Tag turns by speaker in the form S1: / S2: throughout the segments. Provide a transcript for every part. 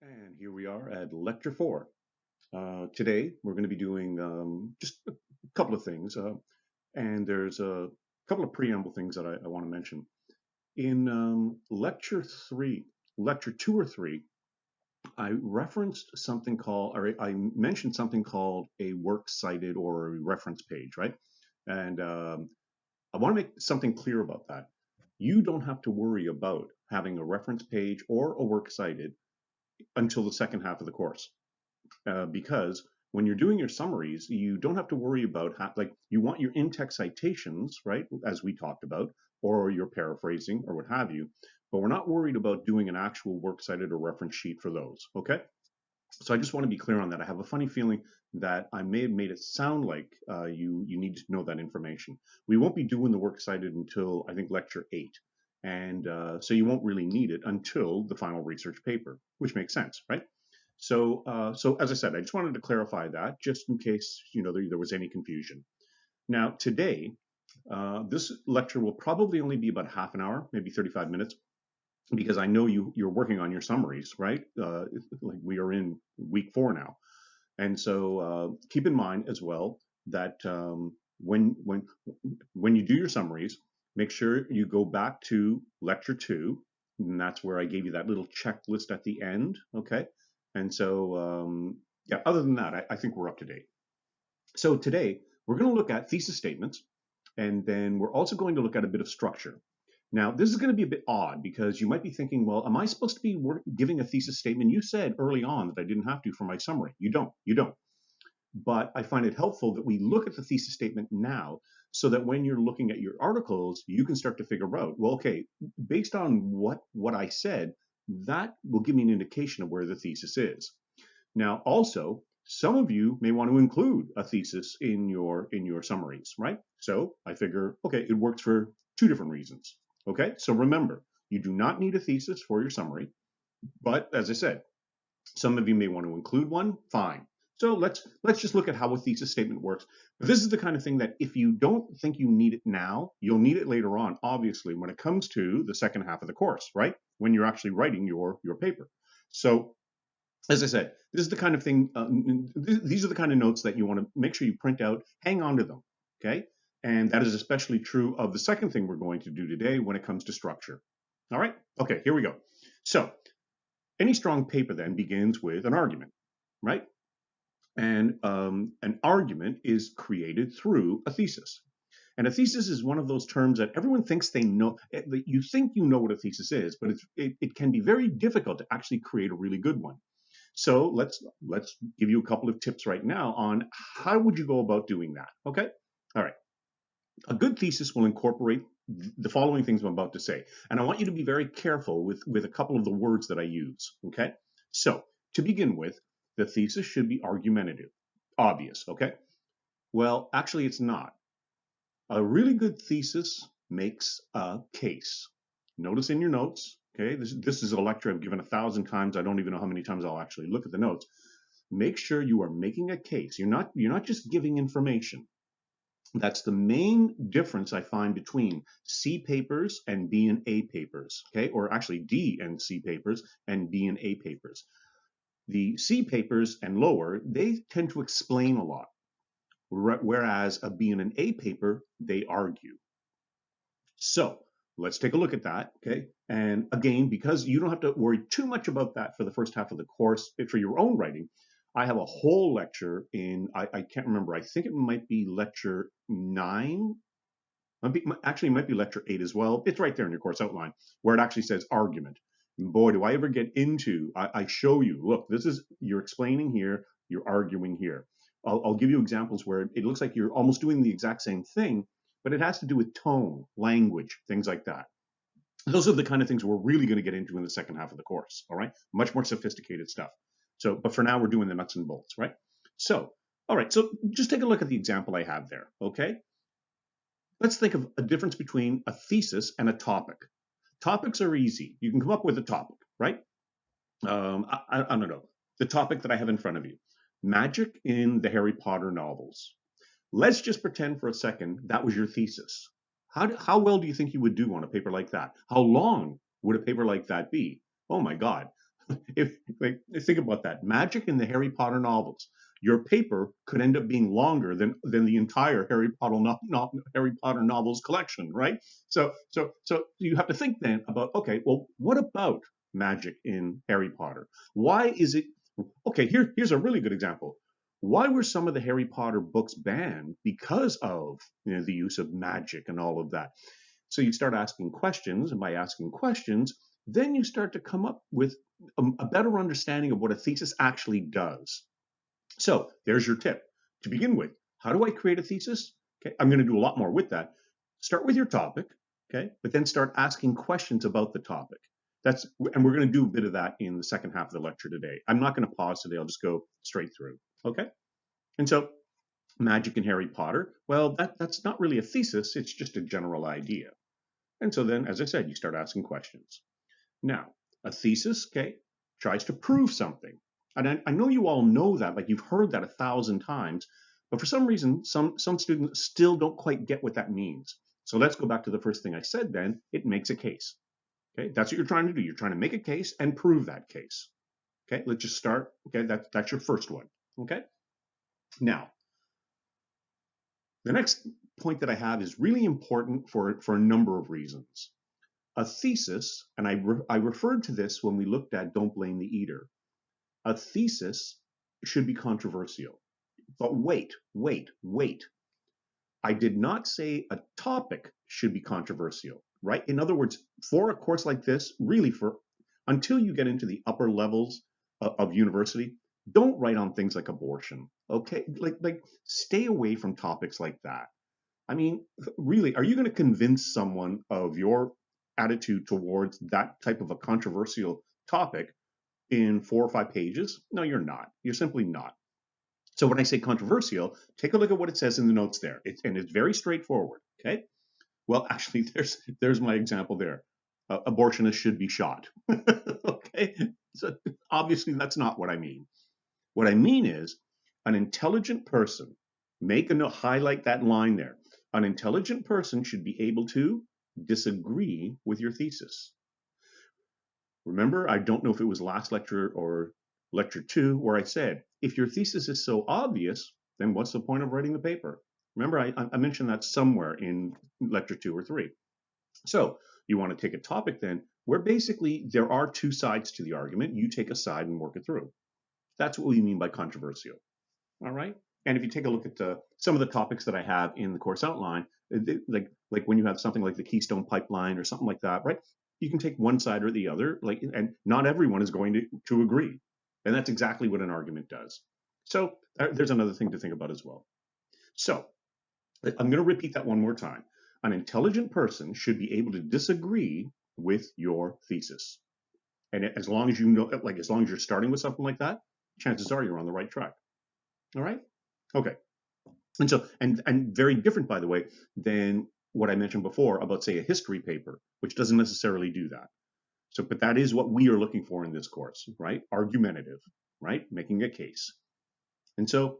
S1: And here we are at Lecture 4. Today, we're going to be doing just a couple of things, and there's a couple of preamble things that I want to mention. In Lecture 3, Lecture 2 or 3, I referenced something called, or I mentioned something called a works cited or a reference page, right? And I want to make something clear about that. You don't have to worry about having a reference page or a works cited until the second half of the course. Because when you're doing your summaries, you don't have to worry about like you want your in-text citations, right, as we talked about, or your paraphrasing or what have you, but we're not worried about doing an actual works cited or reference sheet for those, okay? So I just want to be clear on that. I have a funny feeling that I may have made it sound like you need to know that information. We won't be doing the works cited until I think lecture 8. And so you won't really need it until the final research paper, which makes sense, right? So as I said, I just wanted to clarify that just in case there was any confusion. Now today, this lecture will probably only be about half an hour, maybe 35 minutes, because I know you're working on your summaries, right? Like we are in week 4 now, and so keep in mind as well that when you do your summaries, make sure you go back to lecture 2, and that's where I gave you that little checklist at the end, okay? And so yeah, other than that, I think we're up to date. So today we're going to look at thesis statements, and then we're also going to look at a bit of structure. Now, this is going to be a bit odd because you might be thinking, well, am I supposed to be giving a thesis statement? You said early on that I didn't have to for my summary. You don't. But I find it helpful that we look at the thesis statement now so that when you're looking at your articles, you can start to figure out, well, okay, based on what I said, that will give me an indication of where the thesis is. Now, also, some of you may want to include a thesis in your summaries, right? So I figure, okay, it works for 2 different reasons. Okay, so remember, you do not need a thesis for your summary, but as I said, some of you may want to include one, fine. So let's just look at how a thesis statement works. But this is the kind of thing that if you don't think you need it now, you'll need it later on, obviously, when it comes to the second half of the course, right? When you're actually writing your paper. So as I said, this is the kind of thing, these are the kind of notes that you want to make sure you print out, hang on to them, okay? And that is especially true of the second thing we're going to do today when it comes to structure. All right, okay, here we go. So any strong paper then begins with an argument, right? And an argument is created through a thesis. And a thesis is one of those terms that everyone thinks they know. You think you know what a thesis is, but it can be very difficult to actually create a really good one. So let's give you a couple of tips right now on how would you go about doing that. Okay, all right. A good thesis will incorporate the following things I'm about to say, and I want you to be very careful with a couple of the words that I use. Okay, so to begin with, the thesis should be argumentative, obvious. Okay, well, actually, it's not. A really good thesis makes a case. Notice in your notes. Okay, this is a lecture I've given 1,000 times. I don't even know how many times I'll actually look at the notes. Make sure you are making a case. You're not just giving information. That's the main difference I find between C papers and B and A papers, okay? Or actually D and C papers and B and A papers. The C papers and lower, they tend to explain a lot, whereas a B and an A paper, they argue. So let's take a look at that, okay? And again, because you don't have to worry too much about that for the first half of the course, for your own writing, I have a whole lecture in, I can't remember, I think it might be lecture 9. Actually, it might be lecture 8 as well. It's right there in your course outline where it actually says argument. And boy, do I ever get into, I show you, look, this is, you're explaining here, you're arguing here. I'll give you examples where it looks like you're almost doing the exact same thing, but it has to do with tone, language, things like that. Those are the kind of things we're really going to get into in the second half of the course, all right? Much more sophisticated stuff. So, but for now, we're doing the nuts and bolts, right? So, all right, so just take a look at the example I have there, okay? Let's think of a difference between a thesis and a topic. Topics are easy. You can come up with a topic, right? I don't know. The topic that I have in front of you. Magic in the Harry Potter novels. Let's just pretend for a second that was your thesis. How well do you think you would do on a paper like that? How long would a paper like that be? Oh my God. if like think about that, magic in the Harry Potter novels, your paper could end up being longer than the entire Harry Potter novels collection, right? So you have to think then about, okay, well, what about magic in Harry Potter? Why is it okay? Here's a really good example. Why were some of the Harry Potter books banned? Because of, the use of magic and all of that. So you start asking questions, and by asking questions, then you start to come up with a better understanding of what a thesis actually does. So there's your tip. To begin with, how do I create a thesis? Okay, I'm going to do a lot more with that. Start with your topic, okay, but then start asking questions about the topic. And we're going to do a bit of that in the second half of the lecture today. I'm not going to pause today. I'll just go straight through. Okay. And so magic in Harry Potter, well, that's not really a thesis. It's just a general idea. And so then, as I said, you start asking questions. Now, a thesis, okay, tries to prove something. And I know you all know that, like you've heard that 1,000 times, but for some reason, some students still don't quite get what that means. So let's go back to the first thing I said then. It makes a case. Okay, that's what you're trying to do. You're trying to make a case and prove that case. Okay, let's just start. Okay, that's your first one. Okay, now the next point that I have is really important for a number of reasons. A thesis, and I referred to this when we looked at Don't Blame the Eater. A thesis should be controversial. But wait. I did not say a topic should be controversial, right? In other words, for a course like this, really until you get into the upper levels of university, don't write on things like abortion, okay? Like stay away from topics like that. I mean, really, are you going to convince someone of your attitude towards that type of a controversial topic in 4 or 5 pages? No, you're not. You're simply not. So when I say controversial, take a look at what it says in the notes there. And it's very straightforward. Okay. Well, actually, there's my example there. Abortionists should be shot. Okay. So obviously, that's not what I mean. What I mean is an intelligent person, make a note, highlight that line there. An intelligent person should be able to disagree with your thesis. Remember, I don't know if it was last lecture or lecture 2 where I said, if your thesis is so obvious, then what's the point of writing the paper? Remember, I mentioned that somewhere in lecture 2 or 3. So you want to take a topic then where basically there are two sides to the argument. You take a side and work it through. That's what we mean by controversial. All right. And if you take a look at some of the topics that I have in the course outline, like when you have something like the Keystone Pipeline or something like that, right? You can take one side or the other, and not everyone is going to agree. And that's exactly what an argument does. So there's another thing to think about as well. So I'm going to repeat that one more time. An intelligent person should be able to disagree with your thesis. And as long as you know, like as long as you're starting with something like that, chances are you're on the right track. All right. Okay. And so, and very different, by the way, than what I mentioned before about, say, a history paper, which doesn't necessarily do that. So, but that is what we are looking for in this course, right? Argumentative, right? Making a case. And so,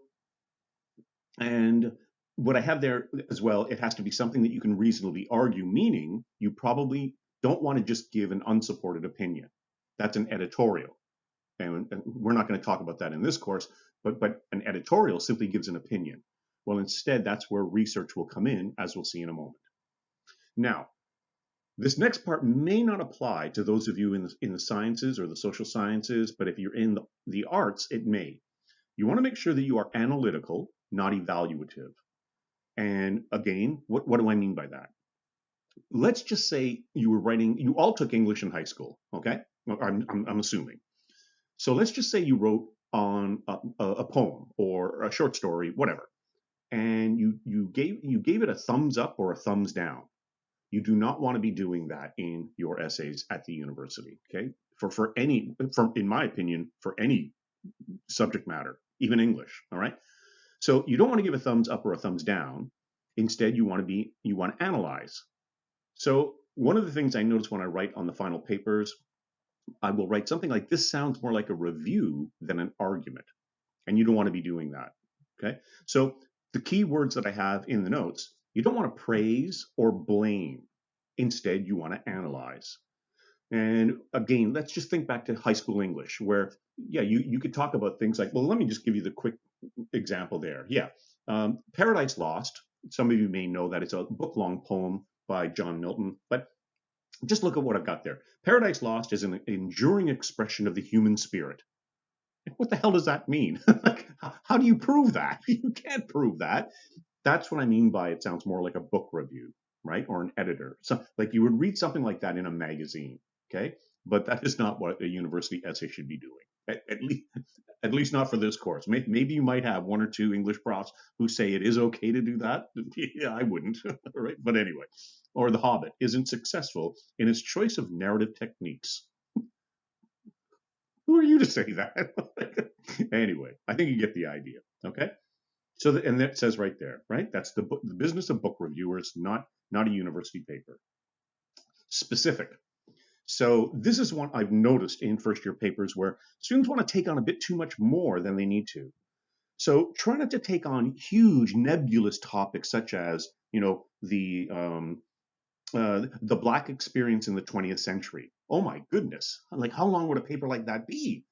S1: and what I have there as well, it has to be something that you can reasonably argue, meaning you probably don't want to just give an unsupported opinion. That's an editorial. And we're not going to talk about that in this course, but an editorial simply gives an opinion. Well, instead, that's where research will come in, as we'll see in a moment. Now, this next part may not apply to those of you in the sciences or the social sciences, but if you're in the arts, it may. You want to make sure that you are analytical, not evaluative. And again, what do I mean by that? Let's just say you all took English in high school, okay? I'm assuming. So let's just say you wrote on a poem or a short story, whatever, and you gave it a thumbs up or a thumbs down. You do not want to be doing that in your essays at the university. Okay, in my opinion, for any subject matter, even English. All right. So you don't want to give a thumbs up or a thumbs down. Instead, you want to analyze. So one of the things I notice when I write on the final papers, I will write something like, this sounds more like a review than an argument. And you don't want to be doing that. Okay. So the key words that I have in the notes, you don't want to praise or blame. Instead, you want to analyze. And again, let's just think back to high school English, where, yeah, you could talk about things like, well, let me just give you the quick example there. Yeah. Paradise Lost, some of you may know that it's a book long poem by John Milton, but just look at what I've got there. Paradise Lost is an enduring expression of the human spirit. What the hell does that mean? Like, how do you prove that? You can't prove that. That's what I mean by it sounds more like a book review, right? Or an editor. So, like you would read something like that in a magazine, okay? But that is not what a university essay should be doing. At least not for this course. Maybe you might have one or two English profs who say it is okay to do that. Yeah, I wouldn't, right? But anyway, or The Hobbit isn't successful in its choice of narrative techniques. Who are you to say that? Anyway, I think you get the idea. Okay. So, and that says right there, right? That's the business of book reviewers, not a university paper. Specific. So this is one I've noticed in first year papers where students want to take on a bit too much more than they need to. So try not to take on huge nebulous topics such as, the Black experience in the 20th century. Oh my goodness! Like, how long would a paper like that be?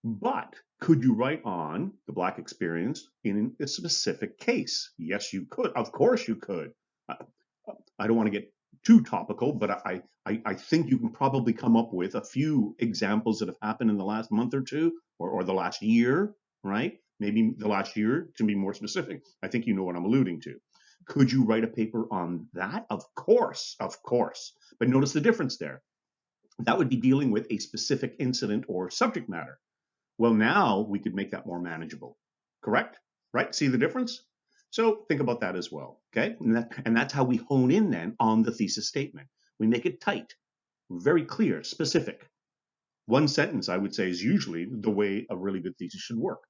S1: But could you write on the Black experience in a specific case? Yes, you could. Of course, you could. Uh, I don't want to get too topical, but I think you can probably come up with a few examples that have happened in the last month or two, or the last year, right? Maybe the last year, to be more specific. I think you know what I'm alluding to. Could you write a paper on that? Of course, of course. But notice the difference there. That would be dealing with a specific incident or subject matter. Well, now we could make that more manageable. Correct? Right? See the difference? So think about that as well. Okay. And that's how we hone in then on the thesis statement. We make it tight, very clear, specific. One sentence, I would say, is usually the way a really good thesis should work.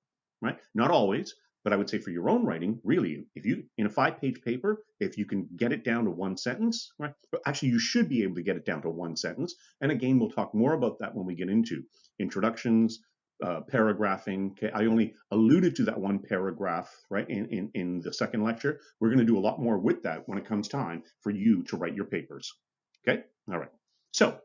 S1: Right? Not always, but I would say for your own writing, really, if you, in a 5-page paper, if you can get it down to one sentence, right? But actually, you should be able to get it down to one sentence. And again, we'll talk more about that when we get into introductions, paragraphing. Okay, I only alluded to that one paragraph, right, in the second lecture. We're going to do a lot more with that when it comes time for you to write your papers. Okay, all right. So,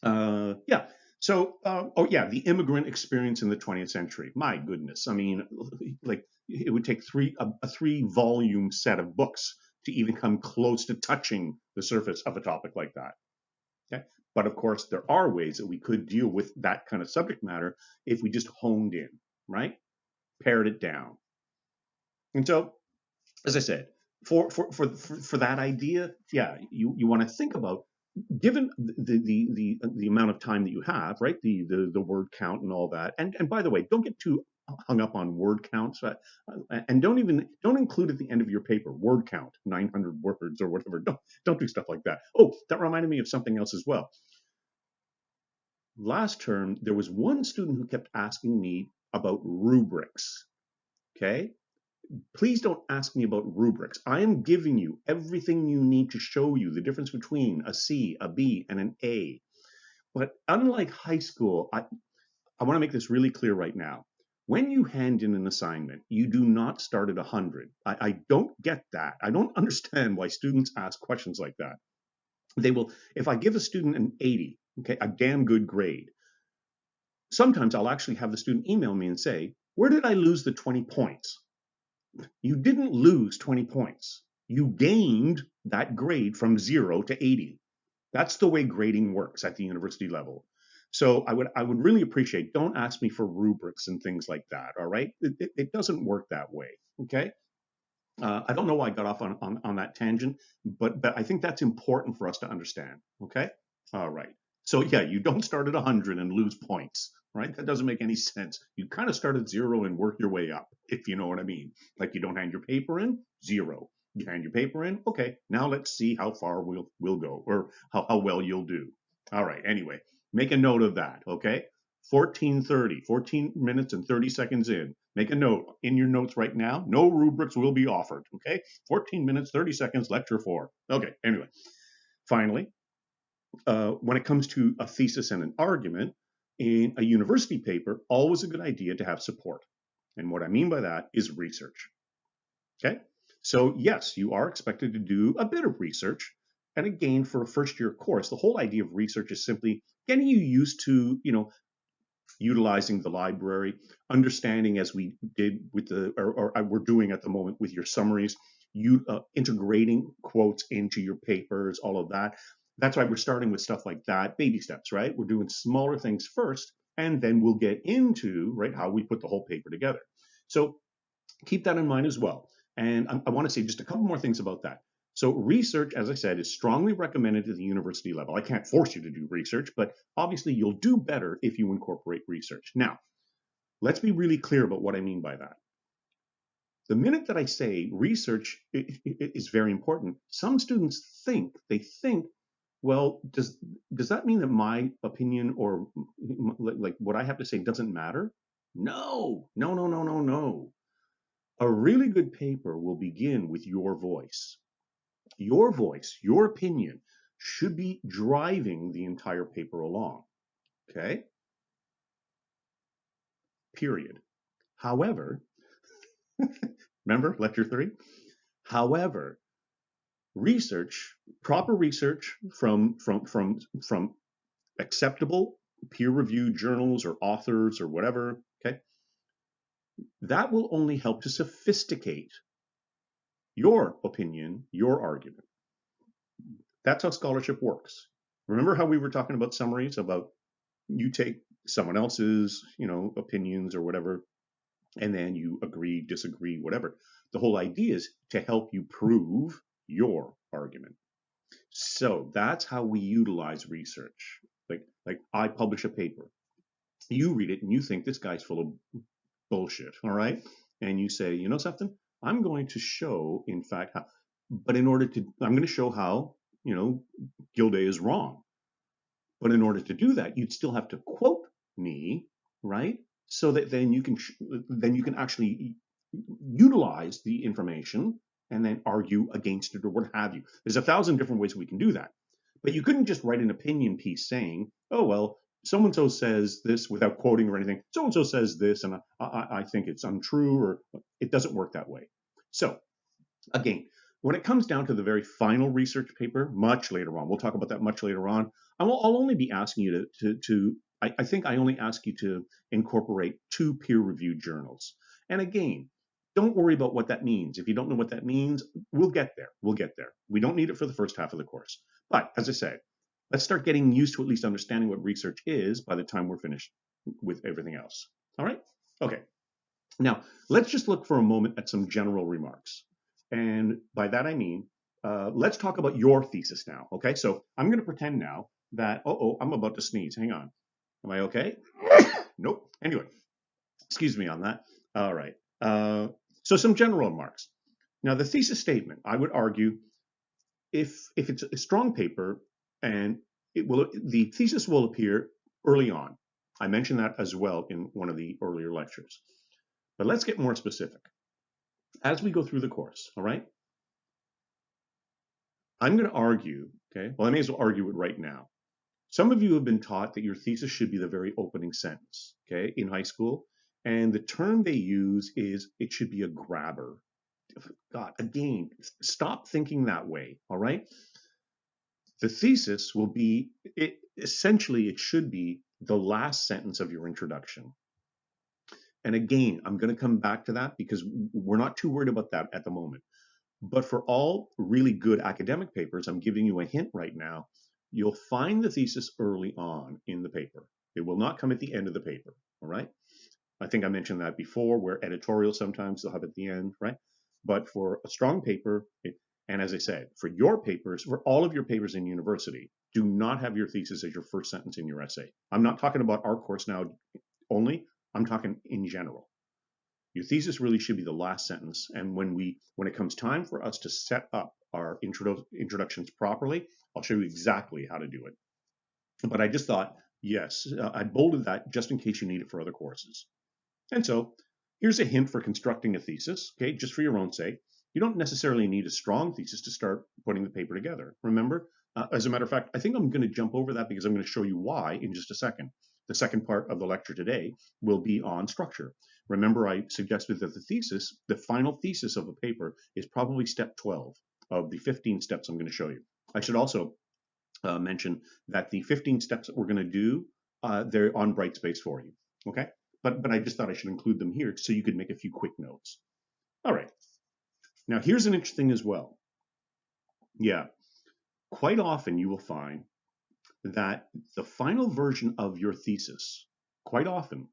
S1: yeah. So, oh yeah, the immigrant experience in the 20th century. My goodness, I mean, like it would take a 3-volume set of books to even come close to touching the surface of a topic like that. Okay? But of course, there are ways that we could deal with that kind of subject matter if we just honed in, right? Pared it down. And so, as I said, for that idea, yeah, you want to think about, given the amount of time that you have, right? The word count and all that. And by the way, don't get too hung up on word counts, and don't include at the end of your paper word count 900 words or whatever. Don't do stuff like that. Oh, that reminded me of something else as well. Last term, there was one student who kept asking me about rubrics. Okay, please don't ask me about rubrics. I am giving you everything you need to show you the difference between a C, a B, and an A. But unlike high school, I want to make this really clear right now. When you hand in an assignment, you do not start at 100. I don't get that. I don't understand why students ask questions like that. They will, if I give a student an 80, okay, a damn good grade, sometimes I'll actually have the student email me and say, where did I lose the 20 points? You didn't lose 20 points. You gained that grade from 0 to 80. That's the way grading works at the university level. So I would really appreciate, don't ask me for rubrics and things like that, all right? It doesn't work that way, okay? I don't know why I got off on that tangent, but I think that's important for us to understand, okay? All right. So yeah, you don't start at 100 and lose points, right? That doesn't make any sense. You kind of start at 0 and work your way up, if you know what I mean. Like you don't hand your paper in, 0. You hand your paper in, okay, now let's see how far we'll go, or how well you'll do. All right, anyway, make a note of that, okay? 14 minutes and 30 seconds in. Make a note in your notes right now. No rubrics will be offered, okay? 14 minutes, 30 seconds, lecture 4. Okay, anyway. Finally, when it comes to a thesis and an argument, in a university paper, always a good idea to have support. And what I mean by that is research. Okay? So yes, you are expected to do a bit of research, And again, for a first year course, the whole idea of research is simply getting you used to, utilizing the library, understanding as we did with or we're doing at the moment with your summaries, integrating quotes into your papers, all of that. That's why we're starting with stuff like that, baby steps, right? We're doing smaller things first, and then we'll get into, right, how we put the whole paper together. So keep that in mind as well. And I want to say just a couple more things about that. So research, as I said, is strongly recommended at the university level. I can't force you to do research, but obviously you'll do better if you incorporate research. Now, let's be really clear about what I mean by that. The minute that I say research is very important, some students think, well, does that mean that my opinion or like what I have to say doesn't matter? No, no, no, no, no, no. A really good paper will begin with your voice. Your voice, your opinion should be driving the entire paper along. Okay? Period. However, remember lecture 3? However, research, proper research from acceptable peer-reviewed journals or authors or whatever, okay? That will only help to sophisticate your opinion, your argument. That's how scholarship works. Remember how we were talking about summaries, about you take someone else's, opinions or whatever, and then you agree, disagree, whatever. The whole idea is to help you prove your argument. So that's how we utilize research. Like I publish a paper. You read it and you think this guy's full of bullshit, all right? And you say, you know something? I'm going to show, in fact, how, but I'm going to show how, Gilday is wrong. But in order to do that, you'd still have to quote me, right? So that then you can actually utilize the information and then argue against it or what have you. There's 1,000 different ways we can do that. But you couldn't just write an opinion piece saying, oh, well, so-and-so says this without quoting or anything. So-and-so says this, and I think it's untrue, or it doesn't work that way. So again, when it comes down to the very final research paper, much later on, we'll talk about that much later on, I'll only be asking you I think I only ask you to incorporate 2 peer-reviewed journals. And again, don't worry about what that means. If you don't know what that means, we'll get there. We'll get there. We don't need it for the first half of the course. But as I said, let's start getting used to at least understanding what research is by the time we're finished with everything else. All right? Okay. Now, let's just look for a moment at some general remarks. And by that I mean, let's talk about your thesis now. Okay, so I'm going to pretend now that, I'm about to sneeze. Hang on. Am I okay? Nope. Anyway, excuse me on that. All right. So some general remarks. Now, the thesis statement, I would argue, if it's a strong paper, and the thesis will appear early on. I mentioned that as well in one of the earlier lectures. But let's get more specific. As we go through the course, all right? I'm going to argue, okay? Well, I may as well argue it right now. Some of you have been taught that your thesis should be the very opening sentence, okay, in high school. And the term they use is it should be a grabber. God, again, stop thinking that way, all right? The thesis will be, essentially, it should be the last sentence of your introduction. And again, I'm going to come back to that because we're not too worried about that at the moment. But for all really good academic papers, I'm giving you a hint right now, you'll find the thesis early on in the paper. It will not come at the end of the paper, all right? I think I mentioned that before, where editorial sometimes they'll have at the end, right? But for a strong paper, and as I said, for your papers, for all of your papers in university, do not have your thesis as your first sentence in your essay. I'm not talking about our course now only, I'm talking in general. Your thesis really should be the last sentence. And when it comes time for us to set up our introductions properly, I'll show you exactly how to do it. But I just thought, yes, I bolded that just in case you need it for other courses. And so here's a hint for constructing a thesis, okay, just for your own sake. You don't necessarily need a strong thesis to start putting the paper together. Remember, as a matter of fact, I think I'm going to jump over that because I'm going to show you why in just a second. The second part of the lecture today will be on structure. Remember, I suggested that the final thesis of a paper is probably step 12 of the 15 steps I'm going to show you. I should also mention that the 15 steps that we're going to do, they're on Brightspace for you. Okay, but I just thought I should include them here so you could make a few quick notes. All right. Now here's an interesting as well. Yeah, quite often you will find that the final version of your thesis, quite often,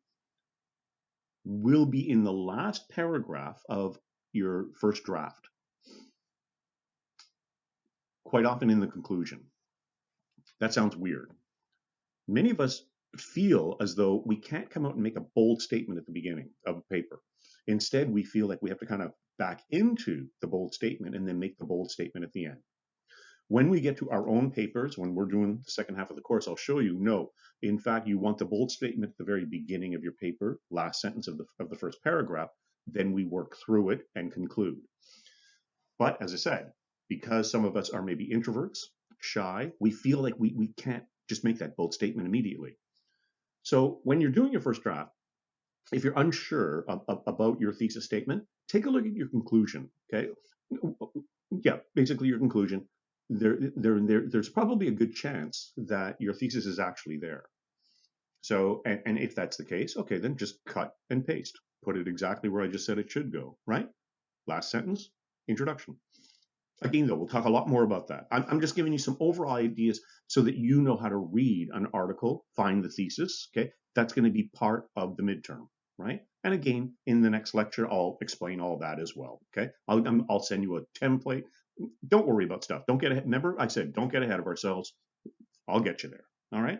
S1: will be in the last paragraph of your first draft, quite often in the conclusion. That sounds weird. Many of us feel as though we can't come out and make a bold statement at the beginning of a paper. Instead, we feel like we have to kind of back into the bold statement and then make the bold statement at the end. When we get to our own papers, when we're doing the second half of the course, I'll show you, no, in fact, you want the bold statement at the very beginning of your paper, last sentence of the first paragraph, then we work through it and conclude. But as I said, because some of us are maybe introverts, shy, we feel like we can't just make that bold statement immediately. So when you're doing your first draft, if you're unsure about your thesis statement, take a look at your conclusion, okay? Yeah, basically your conclusion. There's probably a good chance that your thesis is actually there. So, and if that's the case, okay, then just cut and paste. Put it exactly where I just said it should go, right? Last sentence, introduction. Again, though, we'll talk a lot more about that. I'm just giving you some overall ideas so that you know how to read an article, find the thesis, okay? That's going to be part of the midterm, right? And again, in the next lecture, I'll explain all that as well, okay? I'll send you a template. Don't worry about stuff. Don't get ahead. Remember, I said, don't get ahead of ourselves. I'll get you there, all right?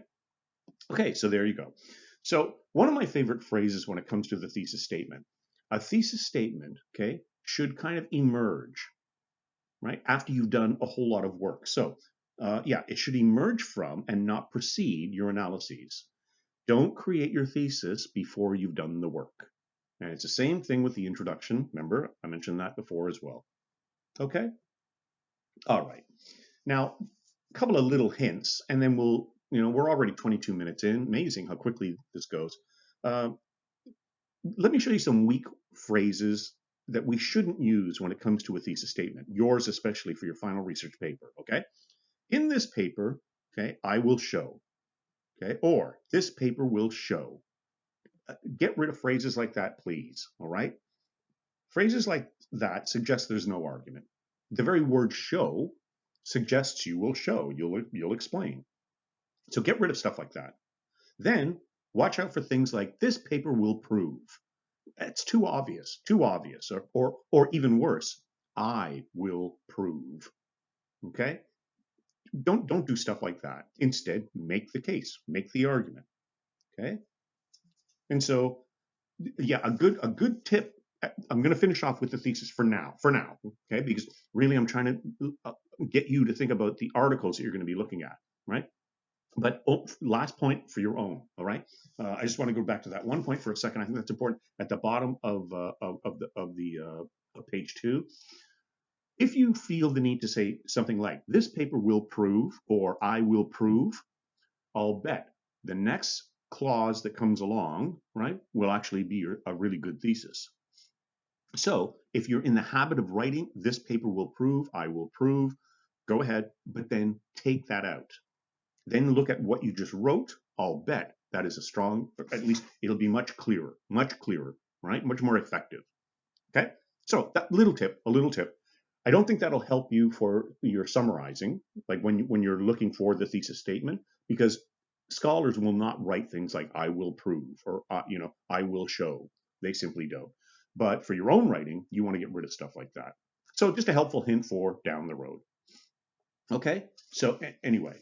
S1: Okay, so there you go. So one of my favorite phrases when it comes to the thesis statement, a thesis statement, okay, should kind of emerge, right, after you've done a whole lot of work. So yeah, it should emerge from and not precede your analyses. Don't create your thesis before you've done the work. And it's the same thing with the introduction. Remember, I mentioned that before as well. Okay? All right. Now, a couple of little hints, and then we're already 22 minutes in. Amazing how quickly this goes. Let me show you some weak phrases that we shouldn't use when it comes to a thesis statement, yours especially for your final research paper, okay? In this paper, okay, I will show, okay, or this paper will show. Get rid of phrases like that, please, all right? Phrases like that suggest there's no argument. The very word show suggests you will show, you'll explain. So get rid of stuff like that. Then watch out for things like this paper will prove. It's too obvious, or even worse, I will prove. Okay? Don't do stuff like that. Instead, make the case, make the argument. Okay? And so, yeah, a good tip. I'm going to finish off with the thesis for now, okay? Because really, I'm trying to get you to think about the articles that you're going to be looking at, right? But last point for your own, all right? I just want to go back to that one point for a second. I think that's important. At the bottom of page 2, if you feel the need to say something like "this paper will prove" or "I will prove," I'll bet the next clause that comes along, right, will actually be a really good thesis. So if you're in the habit of writing "this paper will prove," "I will prove," go ahead, but then take that out. Then look at what you just wrote. I'll bet that is a strong, at least it'll be much clearer, right? Much more effective. Okay. So that little tip, a little tip. I don't think that'll help you for your summarizing, like when you're looking for the thesis statement, because scholars will not write things like "I will prove" or "I will show." They simply don't. But for your own writing, you want to get rid of stuff like that. So just a helpful hint for down the road. Okay, so anyway,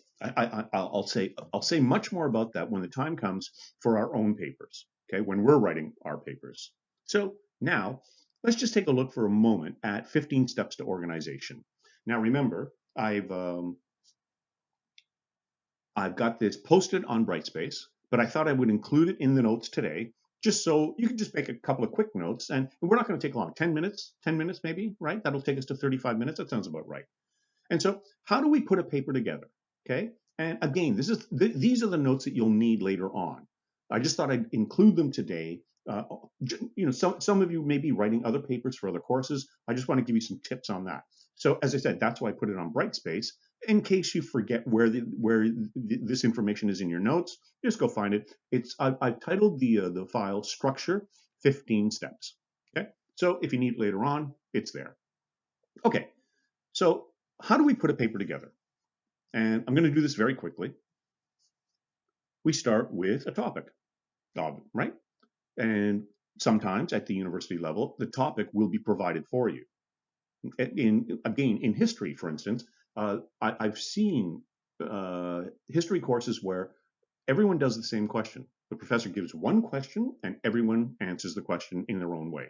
S1: I'll say much more about that when the time comes for our own papers. Okay, when we're writing our papers. So now let's just take a look for a moment at 15 steps to organization. Now remember, I've got this posted on Brightspace, but I thought I would include it in the notes today, just so you can just make a couple of quick notes, and we're not going to take long, 10 minutes maybe, right? That'll take us to 35 minutes. That sounds about right. And so how do we put a paper together? Okay. And again, these are the notes that you'll need later on. I just thought I'd include them today. Some of you may be writing other papers for other courses. I just want to give you some tips on that. So as I said, that's why I put it on Brightspace. in case you forget this information is in your notes, just go find it. I've titled the file Structure 15 Steps. Okay, so if you need it later on, it's there. Okay, so how do we put a paper together? And I'm going to do this very quickly. We start with a topic, right? And sometimes at the university level, the topic will be provided for you. In history, for instance, I've seen history courses where everyone does the same question. The professor gives one question and everyone answers the question in their own way.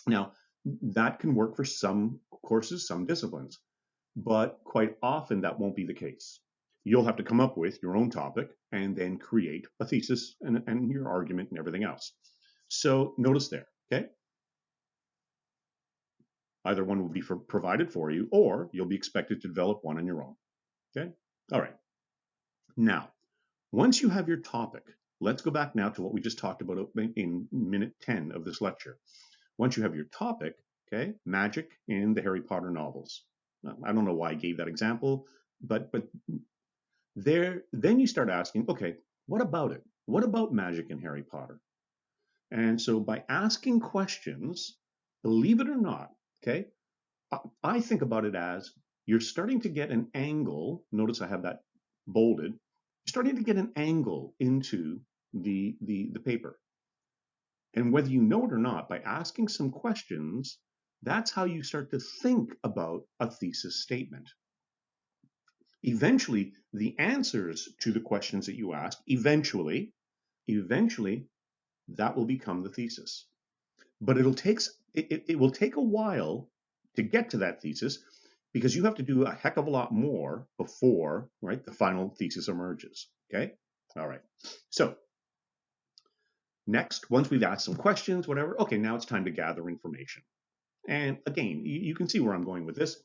S1: Now, that can work for some courses, some disciplines, but quite often that won't be the case. You'll have to come up with your own topic and then create a thesis and your argument and everything else. So notice there, okay? Either one will be provided for you, or you'll be expected to develop one on your own. Okay? All right. Now, once you have your topic, let's go back now to what we just talked about in minute 10 of this lecture. Once you have your topic, okay, magic in the Harry Potter novels. I don't know why I gave that example, but then you start asking, okay, what about it? What about magic in Harry Potter? And so by asking questions, believe it or not, okay, I think about it as you're starting to get an angle. Notice I have that bolded. You're starting to get an angle into the paper. And whether you know it or not, by asking some questions, that's how you start to think about a thesis statement. Eventually, the answers to the questions that you ask, eventually, that will become the thesis. But it will take a while to get to that thesis because you have to do a heck of a lot more before, right, the final thesis emerges. Okay? All right. So next, once we've asked some questions, whatever, okay, now it's time to gather information. And again, you can see where I'm going with this.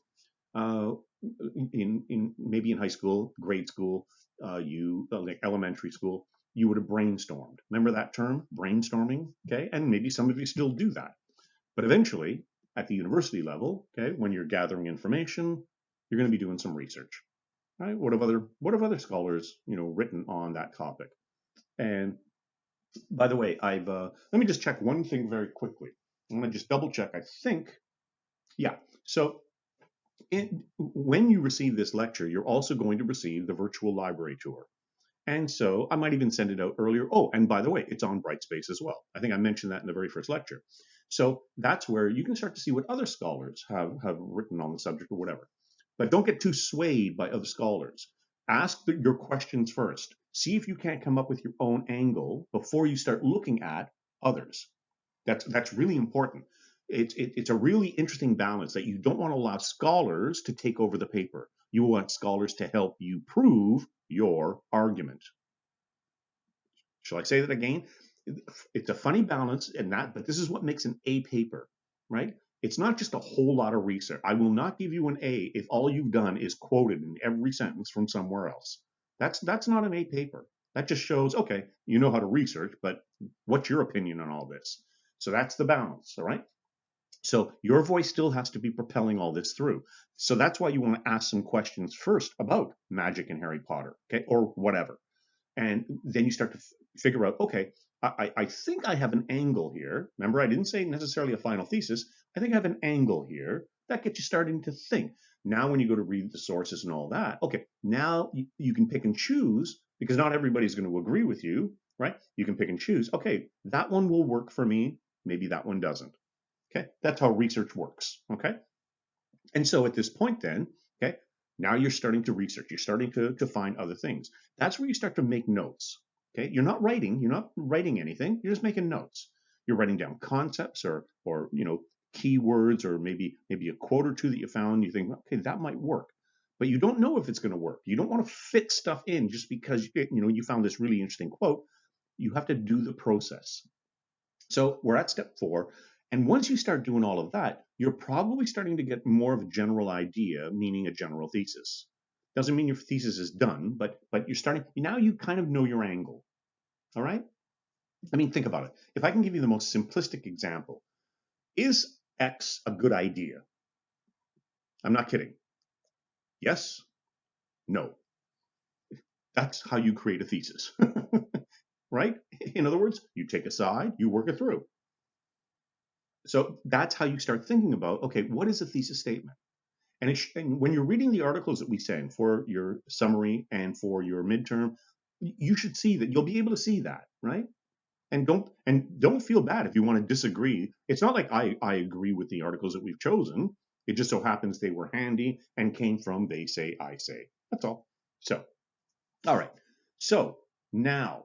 S1: Maybe in high school, grade school, like elementary school, you would have brainstormed. Remember that term, brainstorming? Okay, and maybe some of you still do that. But eventually, at the university level, okay, when you're gathering information, you're going to be doing some research. Right? What have other scholars, written on that topic? And by the way, let me just check one thing very quickly. I'm going to just double check. I think, yeah. So when you receive this lecture, you're also going to receive the virtual library tour. And so I might even send it out earlier. Oh, and by the way, it's on Brightspace as well. I think I mentioned that in the very first lecture. So that's where you can start to see what other scholars have written on the subject or whatever. But don't get too swayed by other scholars. Ask your questions first. See if you can't come up with your own angle before you start looking at others. That's really important. It's a really interesting balance that you don't want to allow scholars to take over the paper. You want scholars to help you prove your argument. Shall I say that again? It's a funny balance in that, but this is what makes an A paper, right? It's not just a whole lot of research. I will not give you an A if all you've done is quoted in every sentence from somewhere else. That's not an A paper. That just shows, okay, you know how to research, but what's your opinion on all this? So that's the balance, all right? So your voice still has to be propelling all this through. So that's why you want to ask some questions first about magic and Harry Potter, okay, or whatever. And then you start to figure out, okay, I think I have an angle here. Remember, I didn't say necessarily a final thesis. I think I have an angle here. That gets you starting to think. Now, when you go to read the sources and all that, okay, now you can pick and choose because not everybody's going to agree with you, right? You can pick and choose. Okay, that one will work for me. Maybe that one doesn't. Okay, that's how research works. Okay, and so at this point, then, okay, now you're starting to research. You're starting to find other things. That's where you start to make notes. Okay, you're not writing anything. You're just making notes. You're writing down concepts or keywords or maybe a quote or two that you found. You think, okay, that might work, but you don't know if it's going to work. You don't want to fit stuff in just because you found this really interesting quote. You have to do the process. So we're at step 4. And once you start doing all of that, you're probably starting to get more of a general idea, meaning a general thesis. Doesn't mean your thesis is done, but you're starting, now you kind of know your angle. All right? I mean, think about it. If I can give you the most simplistic example, is X a good idea? I'm not kidding. Yes? No, that's how you create a thesis, right? In other words, you take a side, you work it through. So that's how you start thinking about, okay, what is a thesis statement? And when you're reading the articles that we send for your summary and for your midterm, you should see that. You'll be able to see that, right? And don't feel bad if you want to disagree. It's not like I agree with the articles that we've chosen. It just so happens they were handy and came from they say, I say. That's all. So, all right. So now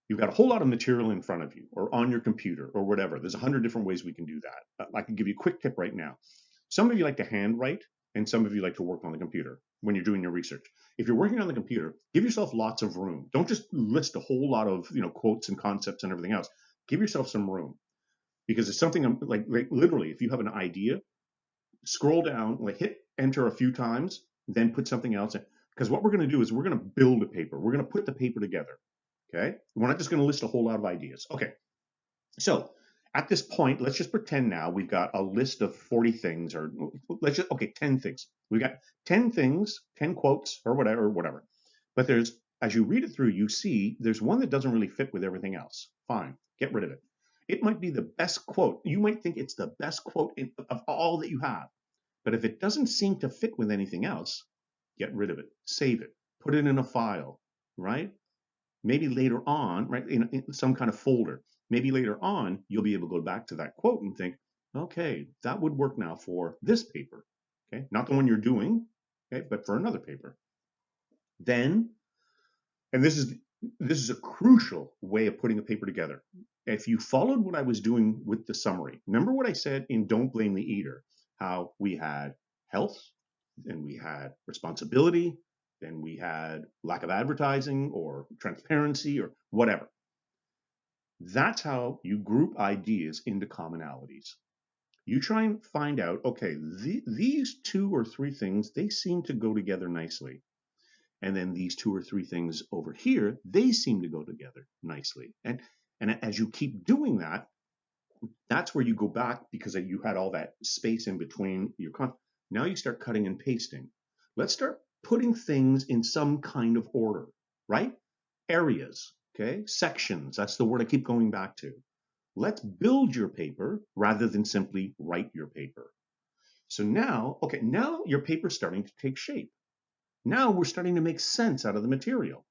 S1: you've got a whole lot of material in front of you or on your computer or whatever. There's 100 different ways we can do that. I can give you a quick tip right now. Some of you like to handwrite, and some of you like to work on the computer when you're doing your research. If you're working on the computer, give yourself lots of room. Don't just list a whole lot of quotes and concepts and everything else. Give yourself some room, because it's something like literally, if you have an idea, scroll down, like hit enter a few times, then put something else in. Because what we're going to do is we're going to build a paper. We're going to put the paper together. Okay, we're not just going to list a whole lot of ideas. Okay, so at this point, let's just pretend now we've got a list of 40 things, or let's just, okay, 10 things. We've got 10 things, 10 quotes, or whatever. But as you read it through, you see there's one that doesn't really fit with everything else. Fine, get rid of it. It might be the best quote. You might think it's the best quote of all that you have. But if it doesn't seem to fit with anything else, get rid of it, save it, put it in a file, right? Maybe later on, right, in some kind of folder, maybe later on, you'll be able to go back to that quote and think, okay, that would work now for this paper, okay? Not the one you're doing, okay, but for another paper. Then, and this is a crucial way of putting a paper together. If you followed what I was doing with the summary, remember what I said in Don't Blame the Eater, how we had health, and we had responsibility, then we had lack of advertising or transparency or whatever. That's how you group ideas into commonalities. You try and find out, okay, these two or three things, they seem to go together nicely. And then these two or three things over here, they seem to go together nicely. And as you keep doing that, that's where you go back, because you had all that space in between your now you start cutting and pasting. Let's start putting things in some kind of order, right? Areas, okay? Sections, that's the word I keep going back to. Let's build your paper rather than simply write your paper. So now, okay, now your paper's starting to take shape. Now we're starting to make sense out of the material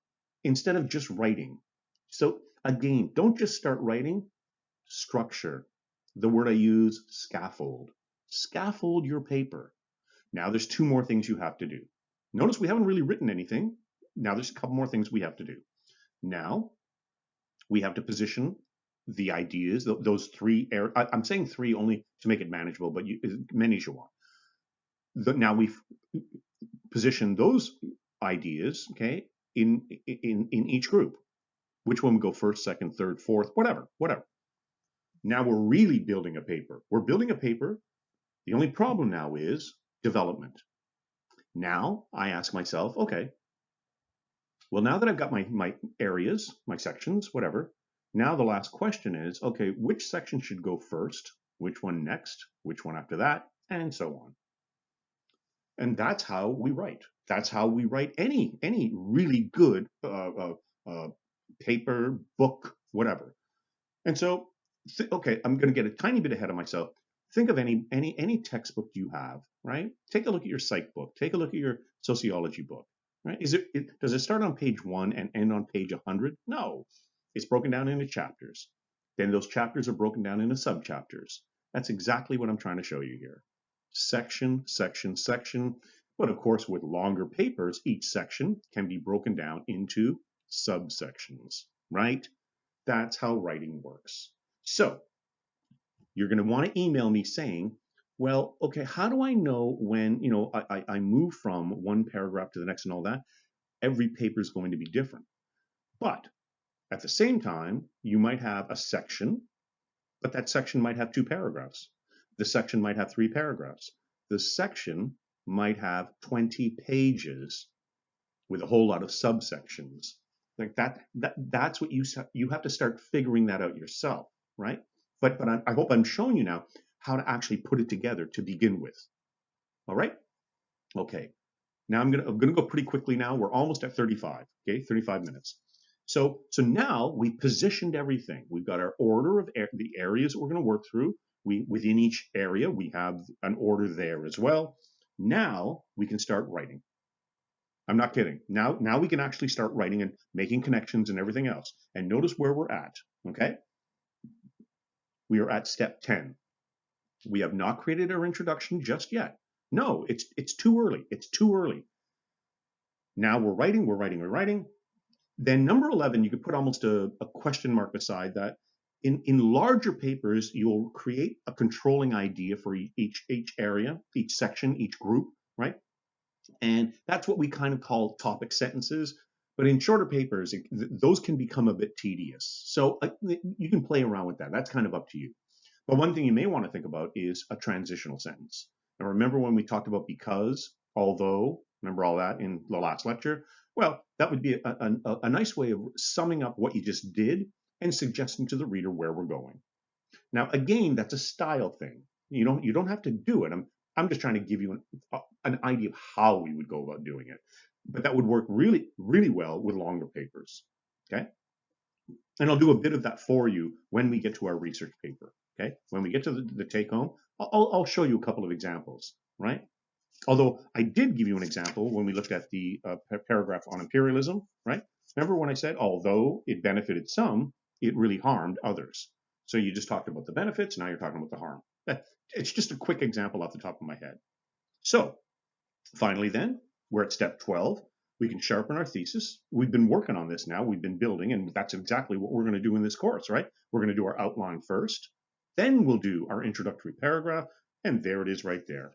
S1: instead of just writing. So again, don't just start writing, structure. The word I use, scaffold. Scaffold your paper. Now there's two more things you have to do. Notice we haven't really written anything. Now there's a couple more things we have to do. Now we have to position the ideas, those three. I'm saying three only to make it manageable, but as many as you want. Now we've positioned those ideas, okay, in each group. Which one would go first, second, third, fourth, whatever. Now we're really building a paper. We're building a paper. The only problem now is development. Now I ask myself, okay, well, now that I've got my areas, my sections, whatever, now the last question is, okay, which section should go first? Which one next? Which one after that? And so on. And that's how we write. That's how we write any really good paper, book, whatever. And so, okay, I'm going to get a tiny bit ahead of myself. Think of any textbook you have, right? Take a look at your psych book. Take a look at your sociology book, right? Does it start on page 1 and end on page 100? No, it's broken down into chapters. Then those chapters are broken down into subchapters. That's exactly what I'm trying to show you here. Section, section, section. But of course, with longer papers, each section can be broken down into subsections, right? That's how writing works. So you're going to want to email me saying, well, okay, how do I know when, I move from one paragraph to the next and all that? Every paper is going to be different. But at the same time, you might have a section, but that section might have 2 paragraphs. The section might have 3 paragraphs. The section might have 20 pages with a whole lot of subsections. Like that's what you have to start figuring that out yourself, right? But I hope I'm showing you now how to actually put it together to begin with. All right? Okay. Now I'm gonna go pretty quickly now. We're almost at 35, okay, 35 minutes. So now we positioned everything. We've got our order of the areas that we're going to work through. Within each area, we have an order there as well. Now we can start writing. I'm not kidding. Now we can actually start writing and making connections and everything else. And notice where we're at, okay? We are at step 10. We have not created our introduction just yet. No, it's too early. It's too early. Now we're writing. Then number 11, you could put almost a question mark beside that. In larger papers, you'll create a controlling idea for each area, each section, each group, right? And that's what we kind of call topic sentences. But in shorter papers, those can become a bit tedious. So you can play around with that. That's kind of up to you. But one thing you may want to think about is a transitional sentence. Now, remember when we talked about because, although, remember all that in the last lecture? Well, that would be a nice way of summing up what you just did and suggesting to the reader where we're going. Now, again, that's a style thing. You don't have to do it. I'm just trying to give you an idea of how we would go about doing it. But that would work really, really well with longer papers. Okay? And I'll do a bit of that for you when we get to our research paper. Okay? When we get to the take home, I'll show you a couple of examples, right? Although I did give you an example when we looked at the paragraph on imperialism, right? Remember when I said, although it benefited some, it really harmed others. So you just talked about the benefits, now you're talking about the harm. It's just a quick example off the top of my head. So finally then, we're at step 12. We can sharpen our thesis. We've been working on this now. We've been building, and that's exactly what we're going to do in this course, right? We're going to do our outline first. Then we'll do our introductory paragraph, and there it is right there.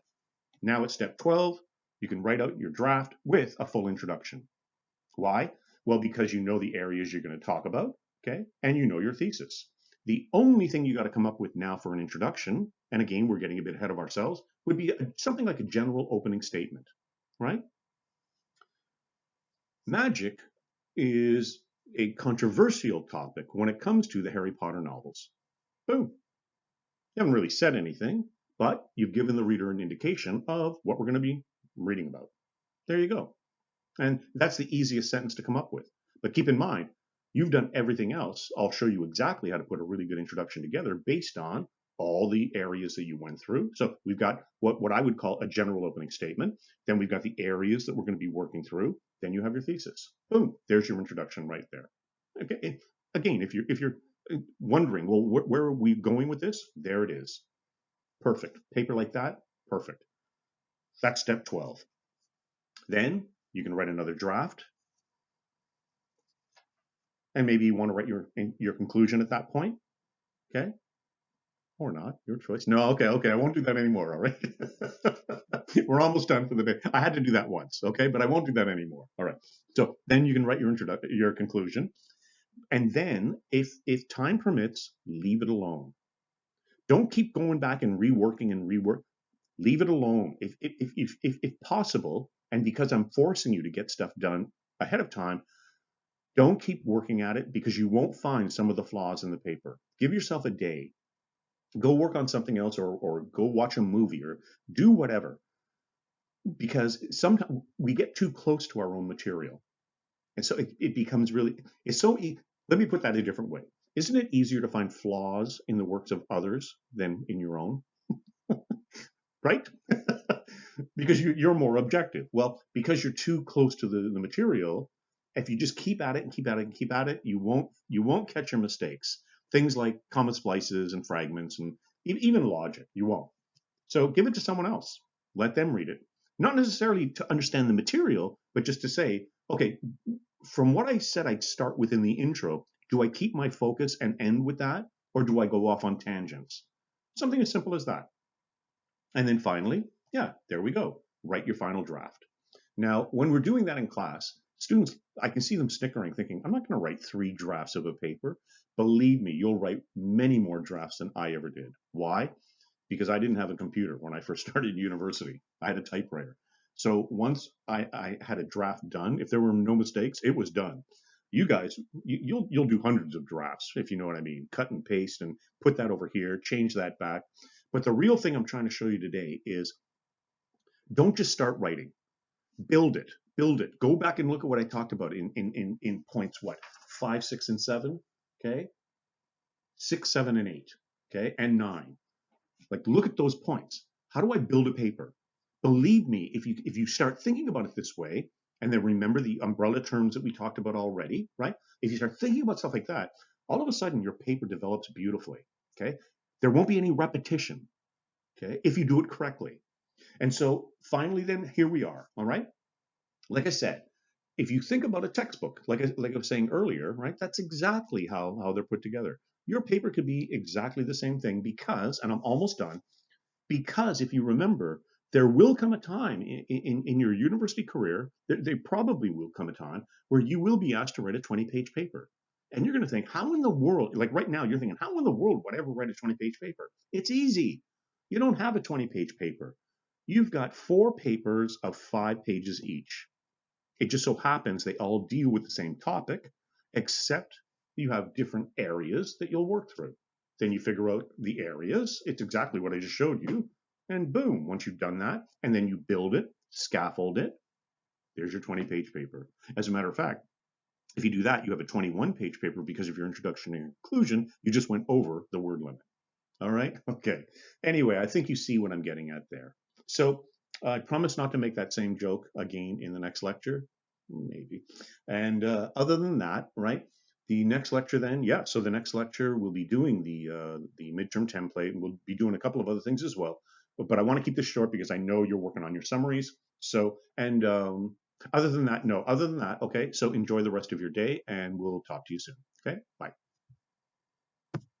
S1: Now at step 12, you can write out your draft with a full introduction. Why? Well, because you know the areas you're going to talk about, okay? And you know your thesis. The only thing you got to come up with now for an introduction, and again, we're getting a bit ahead of ourselves, would be something like a general opening statement, right? Magic is a controversial topic when it comes to the Harry Potter novels. Boom. You haven't really said anything, but you've given the reader an indication of what we're going to be reading about. There you go. And that's the easiest sentence to come up with. But keep in mind, you've done everything else. I'll show you exactly how to put a really good introduction together based on all the areas that you went through. So we've got what I would call a general opening statement. Then we've got the areas that we're going to be working through. Then you have your thesis. Boom, there's your introduction right there. Okay. Again, if you're wondering, well, where are we going with this? There it is. Perfect. Paper like that, perfect. That's step 12. Then you can write another draft. And maybe you want to write your conclusion at that point. Okay. Or not, your choice. No, okay, I won't do that anymore, all right? We're almost done for the day. I had to do that once, okay? But I won't do that anymore. All right. So then you can write your conclusion. And then if time permits, leave it alone. Don't keep going back and reworking and rework. Leave it alone. If possible, and because I'm forcing you to get stuff done ahead of time, don't keep working at it because you won't find some of the flaws in the paper. Give yourself a day. Go work on something else or go watch a movie or do whatever. Because sometimes we get too close to our own material. And so it becomes really, let me put that a different way. Isn't it easier to find flaws in the works of others than in your own? Right? Because you're more objective. Well, because you're too close to the material, if you just keep at it and keep at it and keep at it, you won't catch your mistakes. Things like comma splices and fragments and even logic, you won't. So give it to someone else. Let them read it. Not necessarily to understand the material, but just to say, okay, from what I said I'd start with in the intro, do I keep my focus and end with that? Or do I go off on tangents? Something as simple as that. And then finally, yeah, there we go. Write your final draft. Now, when we're doing that in class, students, I can see them snickering, thinking, I'm not going to write 3 drafts of a paper. Believe me, you'll write many more drafts than I ever did. Why? Because I didn't have a computer when I first started university. I had a typewriter. So once I had a draft done, if there were no mistakes, it was done. You guys, you'll do hundreds of drafts, if you know what I mean. Cut and paste and put that over here, change that back. But the real thing I'm trying to show you today is don't just start writing. Build it, build it. Go back and look at what I talked about in points, what, 5, 6, and 7, okay? 6, 7, and 8, okay? And 9. Like, look at those points. How do I build a paper? Believe me, if you start thinking about it this way, and then remember the umbrella terms that we talked about already, right? If you start thinking about stuff like that, all of a sudden your paper develops beautifully, okay? There won't be any repetition, okay, if you do it correctly. And so finally, then here we are, all right? Like I said, if you think about a textbook, like I was saying earlier, right, that's exactly how they're put together. Your paper could be exactly the same thing because, and I'm almost done, because if you remember, there will come a time in your university career, there probably will come a time where you will be asked to write a 20-page paper. And you're going to think, how in the world, like right now, you're thinking, how in the world would I ever write a 20-page paper? It's easy. You don't have a 20-page paper. You've got 4 papers of 5 pages each. It just so happens they all deal with the same topic, except you have different areas that you'll work through. Then you figure out the areas. It's exactly what I just showed you. And boom, once you've done that, and then you build it, scaffold it, there's your 20-page paper. As a matter of fact, if you do that, you have a 21-page paper because of your introduction and conclusion. You just went over the word limit. All right? Okay. Anyway, I think you see what I'm getting at there. So I promise not to make that same joke again in the next lecture. Maybe. And other than that, right? The next lecture then, yeah, so the next lecture we'll be doing the midterm template, and we'll be doing a couple of other things as well. But I want to keep this short because I know you're working on your summaries. So, and other than that, no, other than that, okay, so enjoy the rest of your day and we'll talk to you soon. Okay, bye.